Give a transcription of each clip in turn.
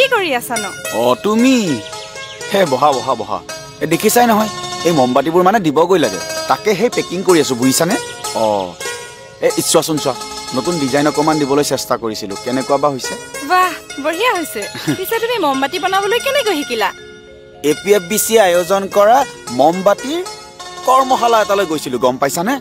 কি কৰি আছা ন? তুমি হে বহা বহা বহা দেখিছাই নহয় এই মমবাতিবোৰ মানে দিবগৈ লাগে তাকে সেই পেকিং কৰি আছো বুজিছানে চোৱাচোন চোৱা নতুন ডিজাইন অকমান দিবলৈ চেষ্টা কৰিছিলো কেনেকুৱা বা হৈছে বাহ বঢ়িয়া হৈছে পিছে তুমি মমবাতি বনাবলৈ কেনেকৈ শিকিলা APFBC আয়োজন কৰা মমবাতিৰ কৰ্মশালা এটালৈ গৈছিলো গম পাইছানে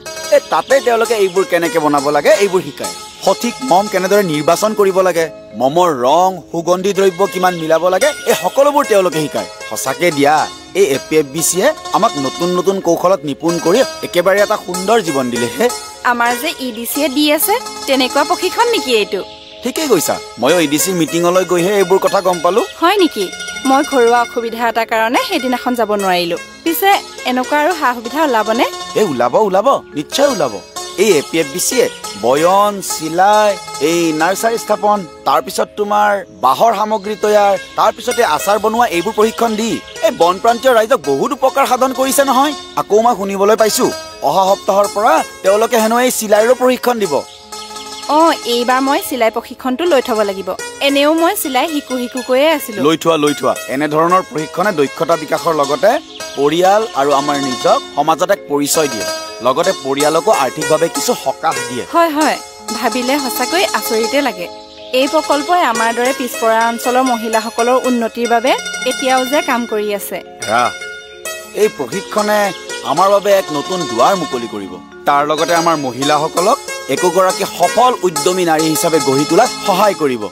তাতে তেওঁলোকে এইবোৰ কেনেকৈ বনাব লাগে এইবোৰ শিকায় সঠিক মম কেনেদৰে নিৰ্বাচন কৰিব লাগে মমৰ ৰং সুগন্ধি দ্ৰব্য কিমান মিলাব লাগে এই সকলোবোৰ তেওঁলোকে শিকায় সঁচাকে দিয়া এই APFBCয়ে আমাক নতুন নতুন কৌশলত নিপুণ কৰি একেবাৰে এটা সুন্দৰ জীৱন দিলে হে আমাৰ যে EDCয়ে দি আছে তেনেকুৱা প্ৰশিক্ষণ নেকি এইটো ঠিকই কৈছা ময়ো EDC মিটিঙলৈ গৈহে এইবোৰ কথা গম পালো হয় নেকি মই ঘৰুৱা অসুবিধা এটা কাৰণে সেইদিনাখন যাব নোৱাৰিলো পিছে এনেকুৱা আৰু সা সুবিধা ওলাবনে ওলাব নিশ্চয় ওলাব এই APFBCয়ে বয়ন চিলাই এই নাৰ্সাৰী স্থাপন তাৰ পিছত তোমাৰ বাহৰ সামগ্ৰী তৈয়াৰ তাৰ পিছতে আচাৰ বনোৱা এইবোৰ প্ৰশিক্ষণ দি এই বনপ্ৰান্তীয় ৰাইজক বহুত উপকাৰ সাধন কৰিছে নহয় আকৌ মই শুনিবলৈ পাইছো অহা সপ্তাহৰ পৰা তেওঁলোকে হেনো এই চিলাইৰো প্ৰশিক্ষণ দিব এইবাৰ মই চিলাই প্ৰশিক্ষণটো লৈ থব লাগিব এনেও মই চিলাই শিকু কৈয়ে আছিলো লৈ থোৱা এনে ধৰণৰ প্ৰশিক্ষণে দক্ষতা বিকাশৰ লগতে পৰিয়াল আৰু আমাৰ নিজক সমাজত এক পৰিচয় দিয়ে লগতে পৰিয়ালকো আৰ্থিকভাৱে কিছু সকাহ দিয়ে হয় ভাবিলে সঁচাকৈ আচৰিতে লাগে এই প্ৰকল্পই আমাৰ দৰে পিছপৰা অঞ্চলৰ মহিলাসকলৰ উন্নতিৰ বাবে এতিয়াও যে কাম কৰি আছে এই প্ৰশিক্ষণে আমাৰ বাবে এক নতুন দুৱাৰ মুকলি কৰিব তাৰ লগতে আমাৰ মহিলাসকলক একোগৰাকী সফল উদ্যমী নাৰী হিচাপে গঢ়ি তোলাত সহায় কৰিব